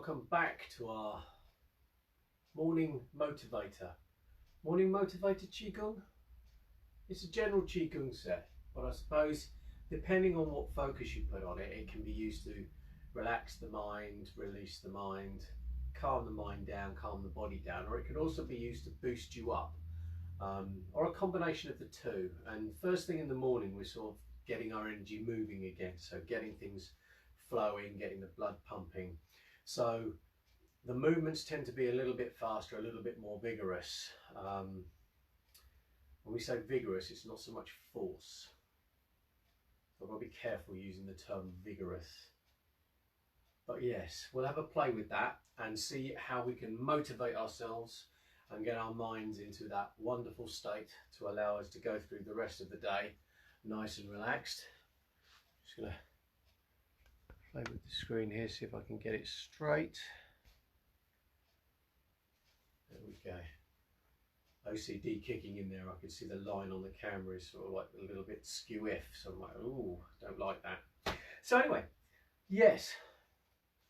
welcome back to our morning motivator. Morning motivator Chi Gung. It's a general Chi Gung set, but I suppose depending on what focus you put on it, it can be used to relax the mind, release the mind, calm the mind down, calm the body down, or it could also be used to boost you up, or a combination of the two. And first thing in the morning, we're sort of getting our energy moving again, so getting things flowing, getting the blood pumping. So the movements tend to be a little bit faster, a little bit more vigorous. When we say vigorous, it's not so much force. So I've got to be careful using the term vigorous. But yes, we'll have a play with that and see how we can motivate ourselves and get our minds into that wonderful state to allow us to go through the rest of the day nice and relaxed. Just going to play with the screen here, see if I can get it straight. There we go. OCD kicking in there. I can see the line on the camera is sort of like a little bit skew-if, so I'm like, ooh, don't like that. So anyway, yes,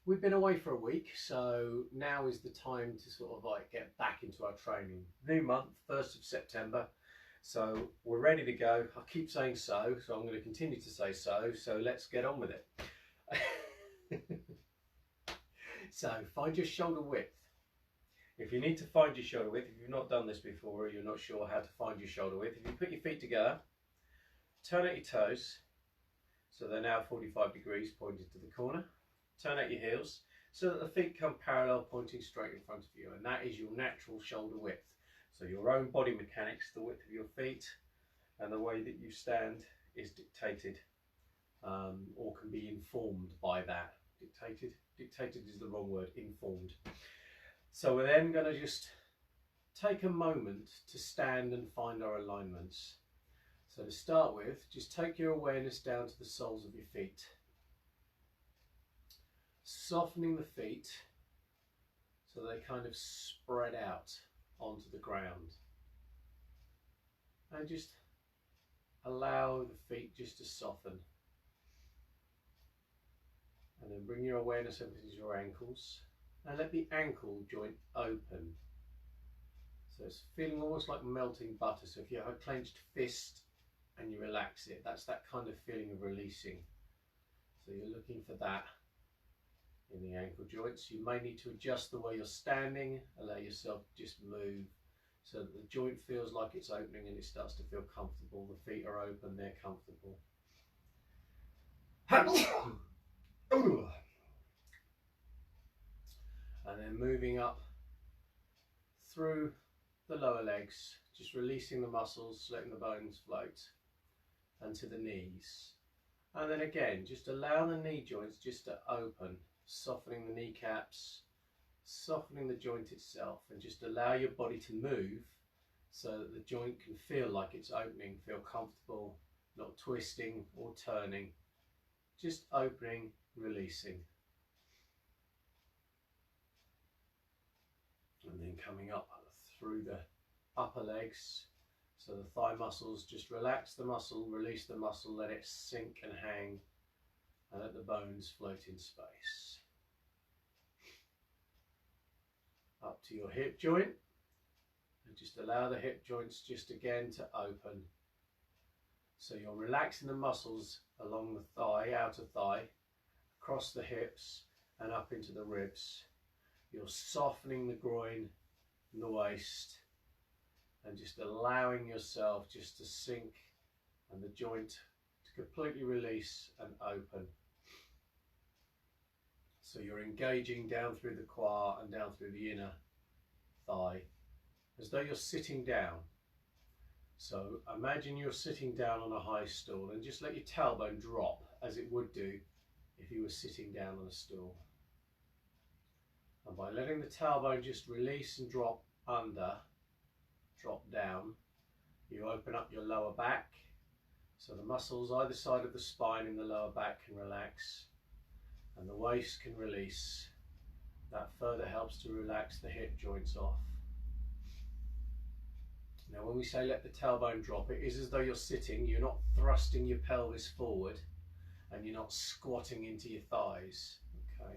we've been away for a week, so now is the time to sort of like get back into our training. New month, 1st of September, so we're ready to go. I keep saying so I'm going to continue to say so let's get on with it. So find your shoulder width. If you need to find your shoulder width, if you've not done this before or you're not sure how to find your shoulder width, if you put your feet together, turn out your toes, so they're now 45 degrees pointed to the corner, turn out your heels so that the feet come parallel pointing straight in front of you, and that is your natural shoulder width. So your own body mechanics, the width of your feet and the way that you stand is dictated or can be informed by that. Dictated is the wrong word, informed. So we're then going to just take a moment to stand and find our alignments. So to start with, just take your awareness down to the soles of your feet. Softening the feet so they kind of spread out onto the ground. And just allow the feet just to soften. And then bring your awareness over to your ankles and let the ankle joint open. So it's feeling almost like melting butter. So if you have a clenched fist and you relax it, that's that kind of feeling of releasing. So you're looking for that in the ankle joints. You may need to adjust the way you're standing, allow yourself to just move so that the joint feels like it's opening and it starts to feel comfortable. The feet are open, they're comfortable. And then moving up through the lower legs, just releasing the muscles, letting the bones float, and to the knees. And then again, just allow the knee joints just to open, softening the kneecaps, softening the joint itself, and just allow your body to move so that the joint can feel like it's opening, feel comfortable, not twisting or turning, just opening, releasing. And then coming up through the upper legs, so the thigh muscles, just relax the muscle, release the muscle, let it sink and hang, and let the bones float in space. Up to your hip joint, and just allow the hip joints just again to open. So you're relaxing the muscles along the thigh, outer thigh, across the hips and up into the ribs. You're softening the groin and the waist and just allowing yourself just to sink and the joint to completely release and open. So you're engaging down through the quad and down through the inner thigh as though you're sitting down. So imagine you're sitting down on a high stool and just let your tailbone drop as it would do if you were sitting down on a stool. And by letting the tailbone just release and drop under, drop down, you open up your lower back. So the muscles either side of the spine in the lower back can relax and the waist can release. That further helps to relax the hip joints off. Now when we say let the tailbone drop, it is as though you're sitting, you're not thrusting your pelvis forward and you're not squatting into your thighs. Okay,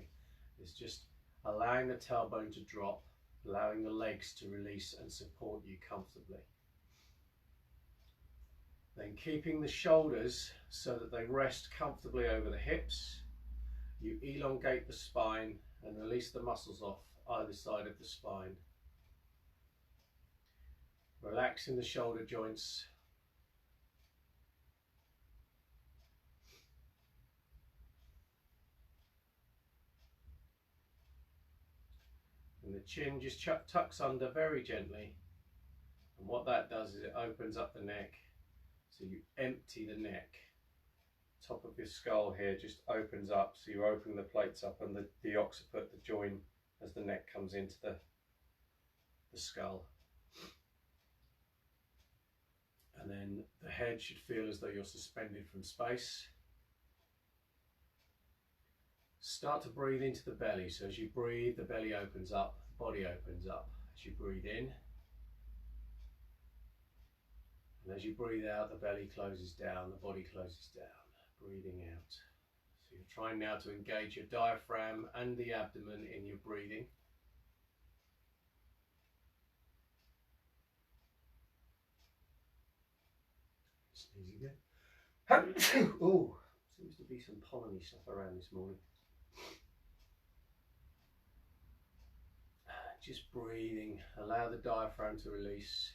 it's just allowing the tailbone to drop, allowing the legs to release and support you comfortably. Then keeping the shoulders so that they rest comfortably over the hips. You elongate the spine and release the muscles off either side of the spine. Relaxing the shoulder joints. And the chin just tucks under very gently. And what that does is it opens up the neck. So you empty the neck. Top of your skull here just opens up. So you're opening the plates up and the occiput, the join, as the neck comes into the skull. And then the head should feel as though you're suspended from space. Start to breathe into the belly. So as you breathe, the belly opens up, the body opens up. As you breathe in, and as you breathe out, the belly closes down, the body closes down. Breathing out. So you're trying now to engage your diaphragm and the abdomen in your breathing. Sneeze again. Oh, seems to be some pollen-y stuff around this morning. Just breathing, allow the diaphragm to release.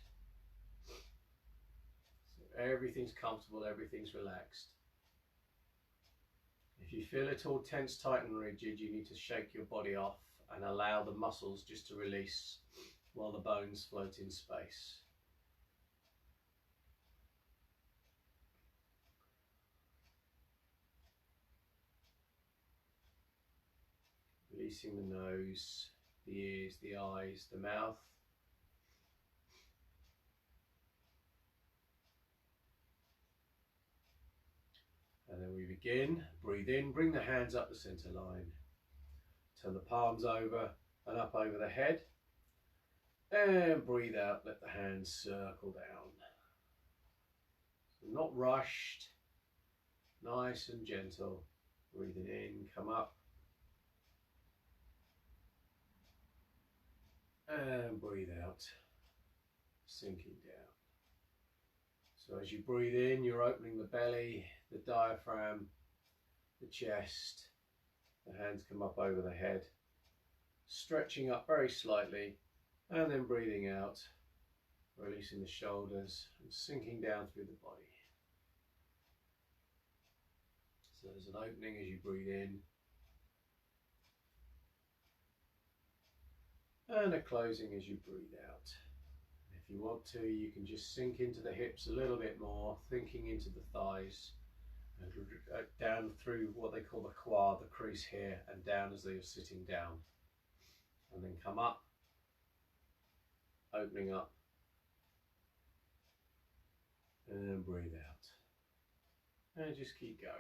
So everything's comfortable, everything's relaxed. If you feel it all tense, tight and rigid, you need to shake your body off and allow the muscles just to release while the bones float in space. Releasing the nose, the ears, the eyes, the mouth. And then we begin. Breathe in, bring the hands up the center line. Turn the palms over and up over the head. And breathe out, let the hands circle down. So not rushed, nice and gentle. Breathing in, come up. And breathe out, sinking down. So as you breathe in, you're opening the belly, the diaphragm, the chest. The hands come up over the head, stretching up very slightly, and then breathing out, releasing the shoulders and sinking down through the body. So there's an opening as you breathe in, and a closing as you breathe out. If you want to, you can just sink into the hips a little bit more, thinking into the thighs, and down through what they call the quad, the crease here, and down as though you're sitting down. And then come up, opening up, and breathe out. And just keep going.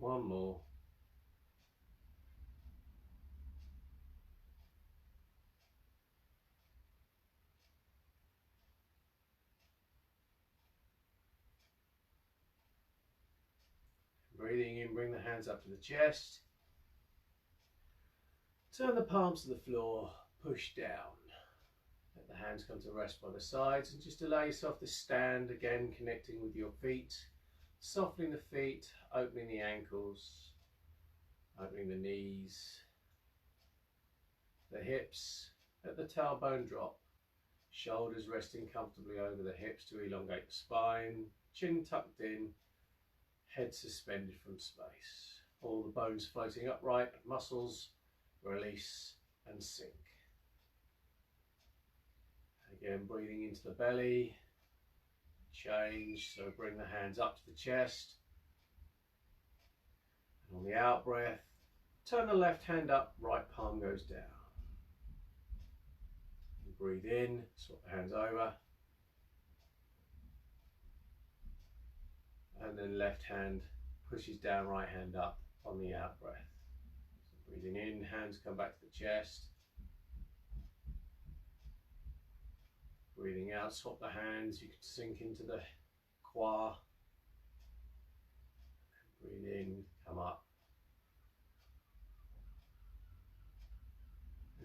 One more. Breathing in, bring the hands up to the chest. Turn the palms to the floor, push down. Let the hands come to rest by the sides and just allow yourself to stand again, connecting with your feet, softening the feet, opening the ankles, opening the knees, the hips. Let the tailbone drop, shoulders resting comfortably over the hips to elongate the spine, chin tucked in, head suspended from space. All the bones floating upright, muscles release and sink. Again, breathing into the belly, change, so bring the hands up to the chest. And on the out breath, turn the left hand up, right palm goes down. And breathe in, swap the hands over. And then left hand pushes down, right hand up on the out breath. So breathing in, hands come back to the chest. Breathing out, swap the hands, you can sink into the kwa. Breathe in, come up.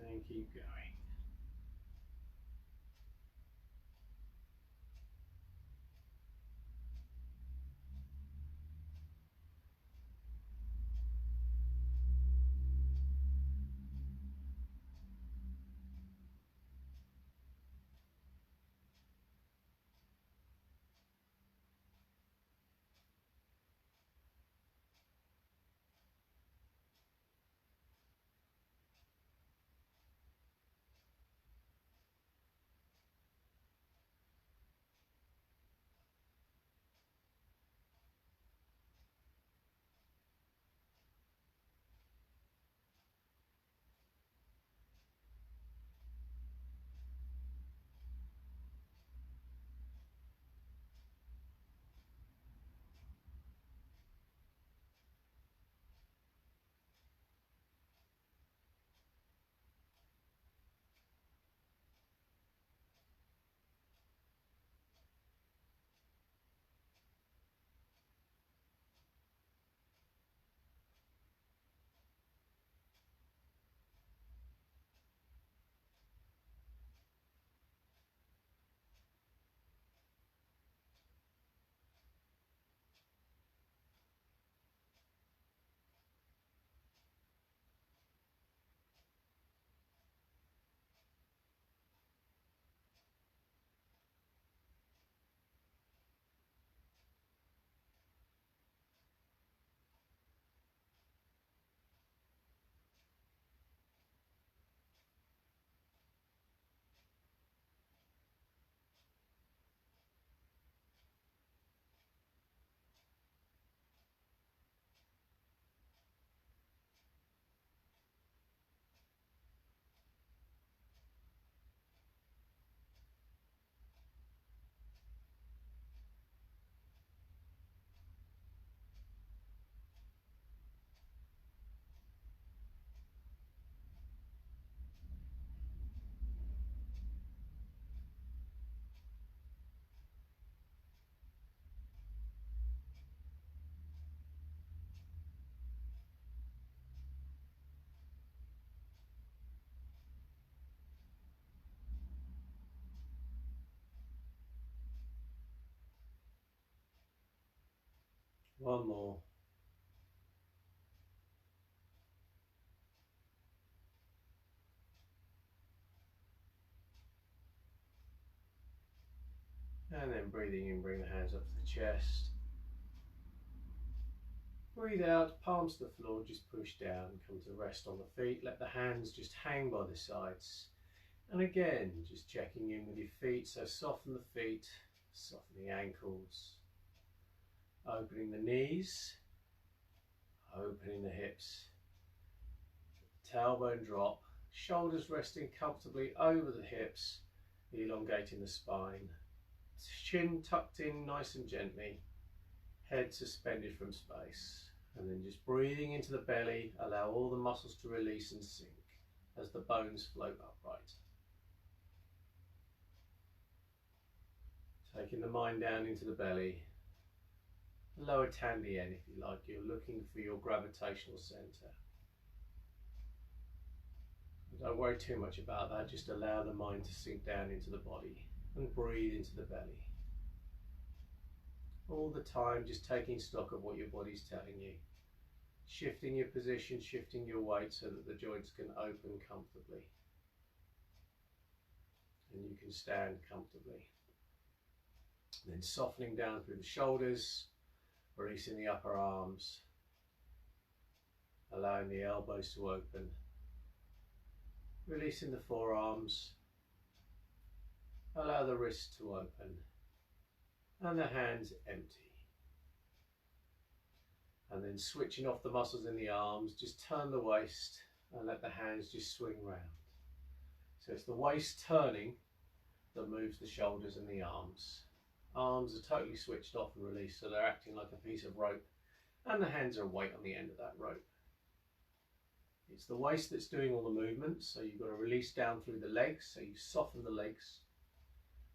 And keep going. One more. And then breathing in, bring the hands up to the chest. Breathe out, palms to the floor, just push down, come to rest on the feet. Let the hands just hang by the sides. And again, just checking in with your feet. So soften the feet, soften the ankles, opening the knees, opening the hips. Tailbone drop, shoulders resting comfortably over the hips, elongating the spine. Chin tucked in nice and gently, head suspended from space. And then just breathing into the belly, allow all the muscles to release and sink as the bones float upright. Taking the mind down into the belly, lower Tandien if you like, you're looking for your gravitational centre. Don't worry too much about that, just allow the mind to sink down into the body and breathe into the belly. All the time just taking stock of what your body's telling you. Shifting your position, shifting your weight so that the joints can open comfortably. And you can stand comfortably. Then softening down through the shoulders, releasing the upper arms, allowing the elbows to open. Releasing the forearms, allow the wrists to open and the hands empty. And then switching off the muscles in the arms, just turn the waist and let the hands just swing round. So it's the waist turning that moves the shoulders and the arms. Arms are totally switched off and released, so they're acting like a piece of rope, and the hands are a weight on the end of that rope. It's the waist that's doing all the movements, so you've got to release down through the legs, so you soften the legs,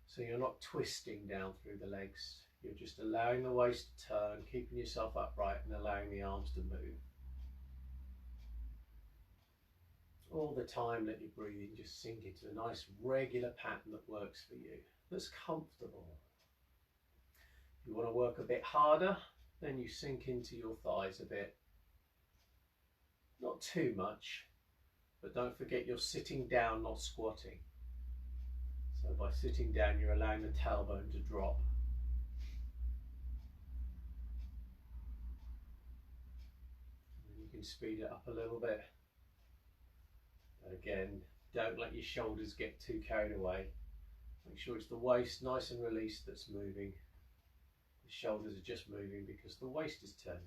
so you're not twisting down through the legs. You're just allowing the waist to turn, keeping yourself upright and allowing the arms to move. All the time let your breathing just sink into a nice regular pattern that works for you, that's comfortable. If you want to work a bit harder, then you sink into your thighs a bit. Not too much, but don't forget you're sitting down, not squatting. So by sitting down, you're allowing the tailbone to drop. And you can speed it up a little bit. Again, don't let your shoulders get too carried away. Make sure it's the waist nice and released that's moving. The shoulders are just moving because the waist is turning.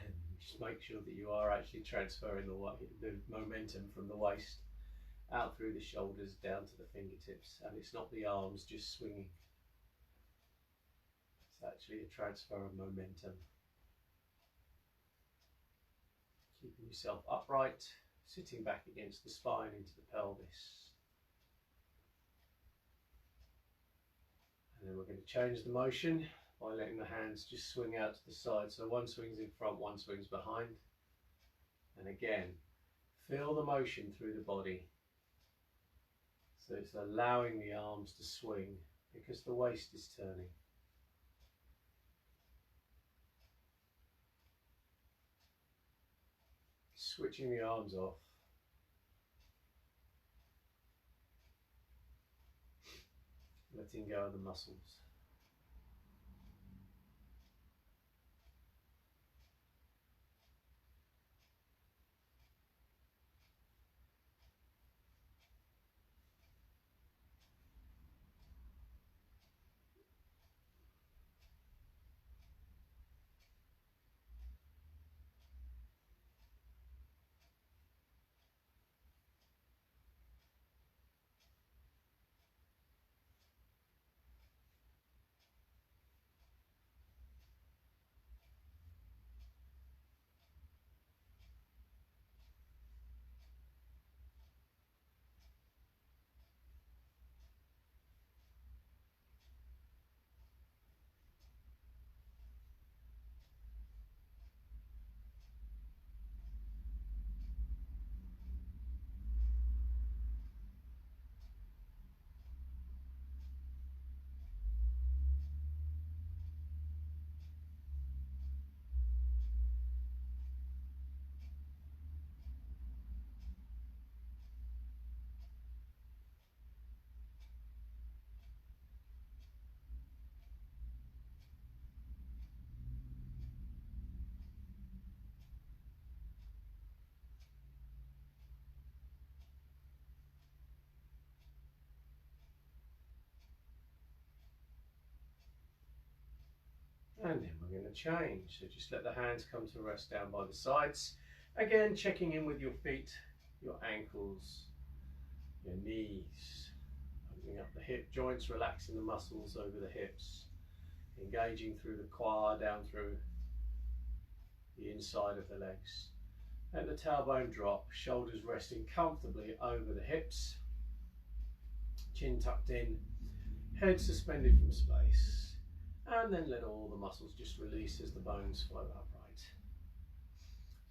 And just make sure that you are actually transferring the momentum from the waist out through the shoulders down to the fingertips, and it's not the arms just swinging. It's actually a transfer of momentum. Keeping yourself upright, sitting back against the spine into the pelvis. And then we're going to change the motion by letting the hands just swing out to the side. So one swings in front, one swings behind. And again, feel the motion through the body. So it's allowing the arms to swing because the waist is turning. Switching the arms off. Letting go of the muscles. And then we're going to change. So just let the hands come to rest down by the sides. Again, checking in with your feet. your ankles, your knees, opening up the hip joints, relaxing the muscles over the hips, engaging through the quad, down through the inside of the legs. Let the tailbone drop, shoulders resting comfortably over the hips, chin tucked in, head suspended from space, and then let all the muscles just release as the bones float upright.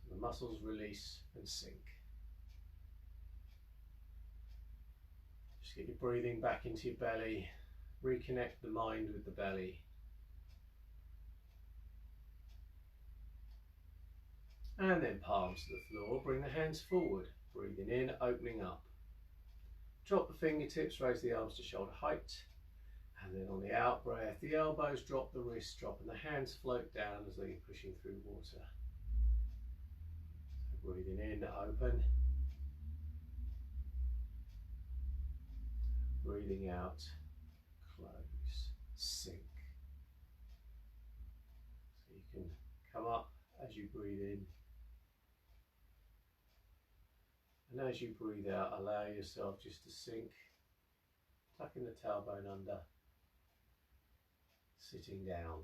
So the muscles release and sink. Just get your breathing back into your belly, reconnect the mind with the belly. And then palms to the floor, bring the hands forward, breathing in, opening up. Drop the fingertips, raise the arms to shoulder height. And then on the out breath, the elbows drop, the wrists drop, and the hands float down as though you're pushing through water. So breathing in, open. Breathing out, close, sink. So you can come up as you breathe in. And as you breathe out, allow yourself just to sink, tucking the tailbone under, sitting down.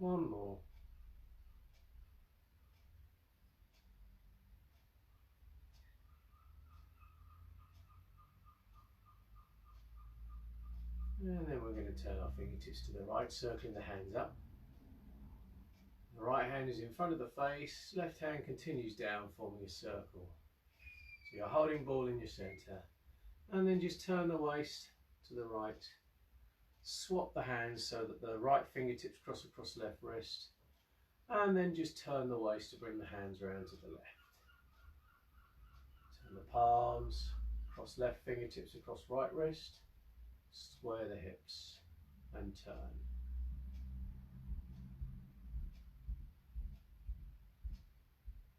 One more. And then we're going to turn our fingertips to the right, circling the hands up. The right hand is in front of the face, left hand continues down, forming a circle. So you're holding ball in your centre. And then just turn the waist to the right. Swap the hands so that the right fingertips cross across the left wrist. And then just turn the waist to bring the hands around to the left. Turn the palms, cross left fingertips across right wrist. Square the hips and turn.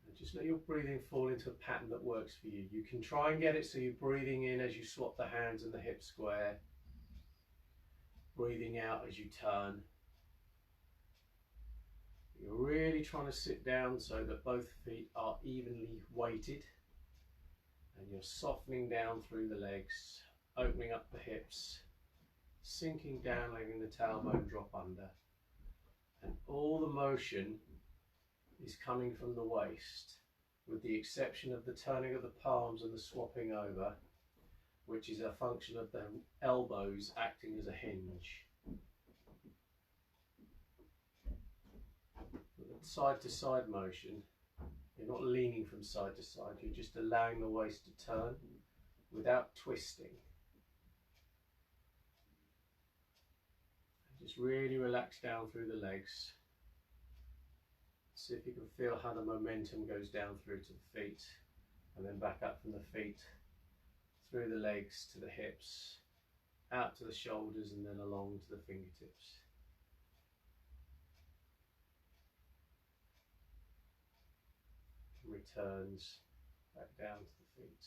And just let your breathing fall into a pattern that works for you. You can try and get it so you're breathing in as you swap the hands and the hips square. Breathing out as you turn. You're really trying to sit down so that both feet are evenly weighted. And you're softening down through the legs, opening up the hips, sinking down, letting the tailbone drop under. And all the motion is coming from the waist, with the exception of the turning of the palms and the swapping over, which is a function of the elbows acting as a hinge. With side to side motion, you're not leaning from side to side, you're just allowing the waist to turn without twisting. Just really relax down through the legs. See if you can feel how the momentum goes down through to the feet, and then back up from the feet, through the legs to the hips, out to the shoulders, and then along to the fingertips. Returns back down to the feet.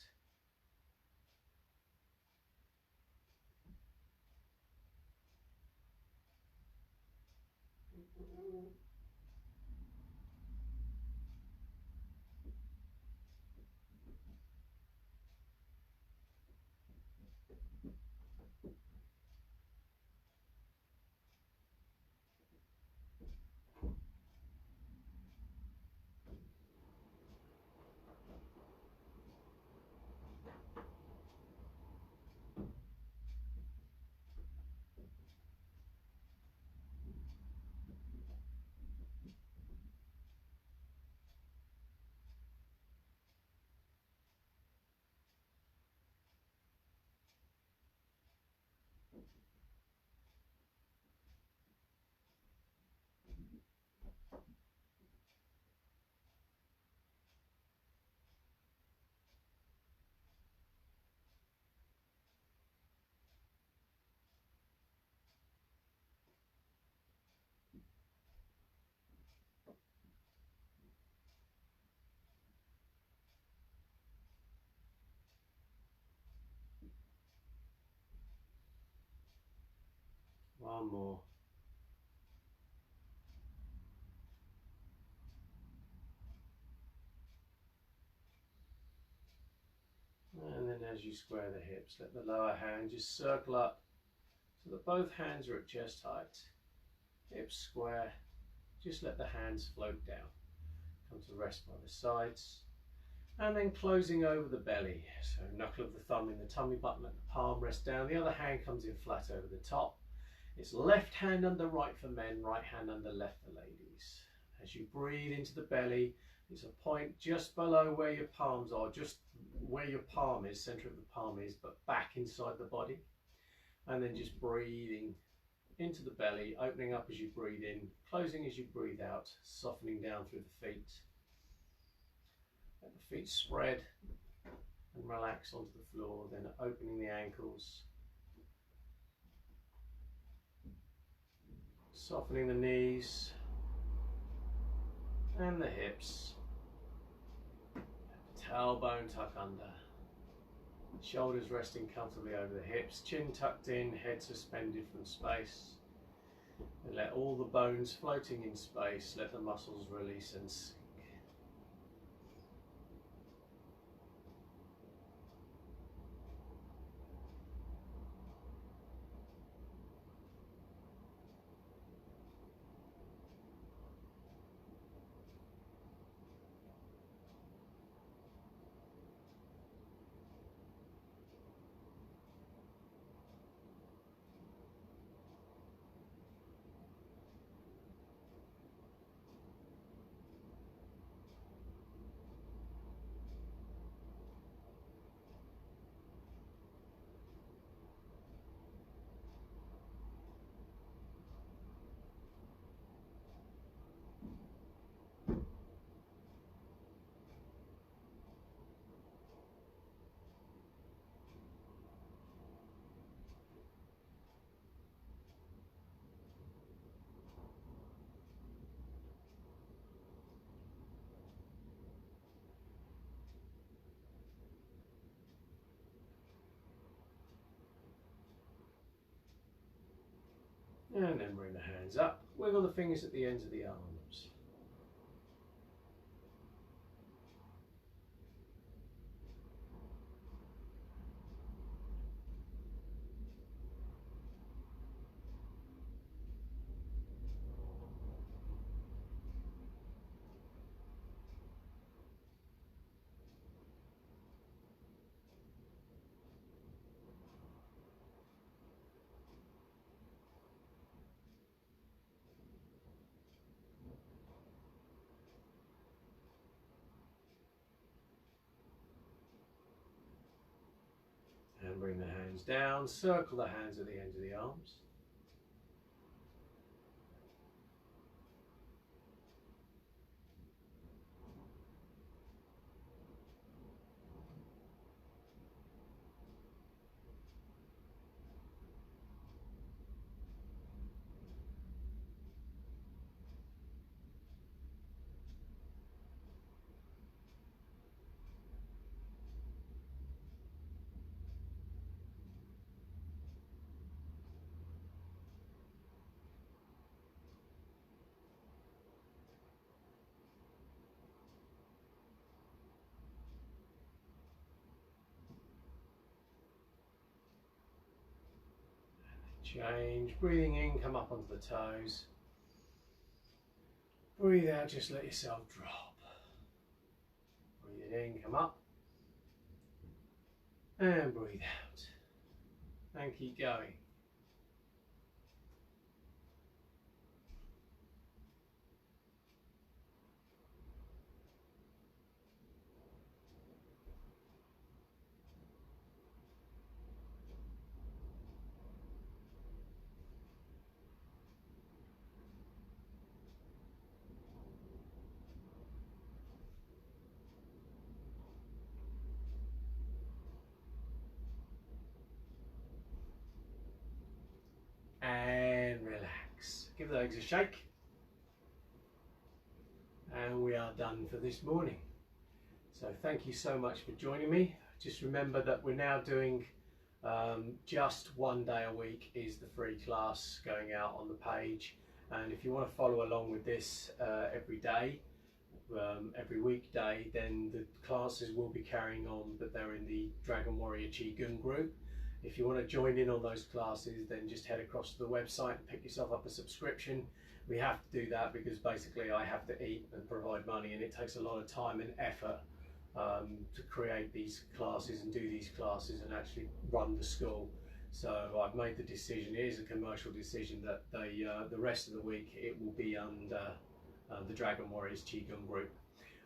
One more. And then as you square the hips, let the lower hand just circle up so that both hands are at chest height. Hips square, just let the hands float down. Come to rest by the sides. And then closing over the belly. So knuckle of the thumb in the tummy button, let the palm rest down. The other hand comes in flat over the top. It's left hand under right for men, right hand under left for ladies. As you breathe into the belly, it's a point just below where your palms are, just where your palm is, center of the palm is, but back inside the body. And then just breathing into the belly, opening up as you breathe in, closing as you breathe out, softening down through the feet. Let the feet spread and relax onto the floor, then opening the ankles. Softening the knees and the hips. Tailbone tuck under. Shoulders resting comfortably over the hips. Chin tucked in, head suspended from space. And let all the bones floating in space, let the muscles release and sink. And then bring the hands up, wiggle the fingers at the ends of the arms. bring the hands down, circle the hands at the end of the arms. Change, breathing in, come up onto the toes. Breathe out, just let yourself drop. Breathe in, come up. And breathe out. And keep going. And relax. Give the legs a shake. And we are done for this morning. So thank you so much for joining me. Just remember that we're now doing just 1 day a week is the free class going out on the page. And if you want to follow along with this every day, every weekday, then the classes will be carrying on, but they're in the Dragon Warrior Chi Gung group. If you want to join in on those classes, then just head across to the website and pick yourself up a subscription. We have to do that because basically I have to eat and provide money, and it takes a lot of time and effort to create these classes and do these classes and actually run the school. So I've made the decision, it is a commercial decision, that the rest of the week it will be under the Dragon Warriors Chi Gung group.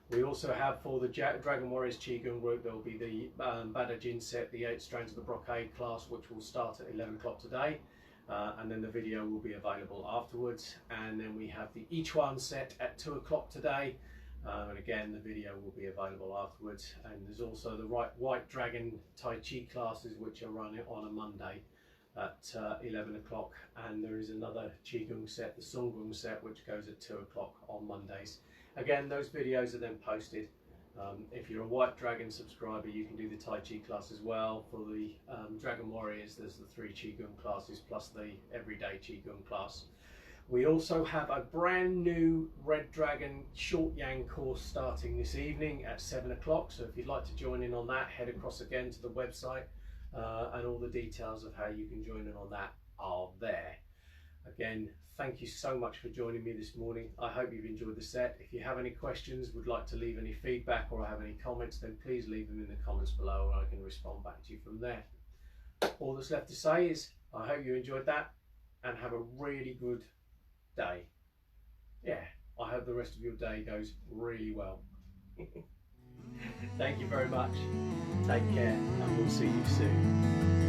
We also have, for the Dragon Warriors Chi Gung group, there will be the Bada Jin set, the 8 strands of the brocade class, which will start at 11 o'clock today. And then the video will be available afterwards. And then we have the I Chuan set at 2 o'clock today. And again, the video will be available afterwards. And there's also the White Dragon Tai Chi classes, which are running on a Monday at 11 o'clock. And there is another Qigong set, the Sung Gung set, which goes at 2 o'clock on Mondays. Again, those videos are then posted. If you're a White Dragon subscriber, you can do the Tai Chi class as well. For the Dragon Warriors, there's the 3 Qigong classes plus the Every Day Chi Gung class. We also have a brand new Red Dragon Short Yang course starting this evening at 7 o'clock. So if you'd like to join in on that, head across again to the website and all the details of how you can join in on that are there. Again, thank you so much for joining me this morning. I hope you've enjoyed the set. If you have any questions, would like to leave any feedback or have any comments, then please leave them in the comments below and I can respond back to you from there. All that's left to say is I hope you enjoyed that and have a really good day. Yeah, I hope the rest of your day goes really well. Thank you very much. Take care and we'll see you soon.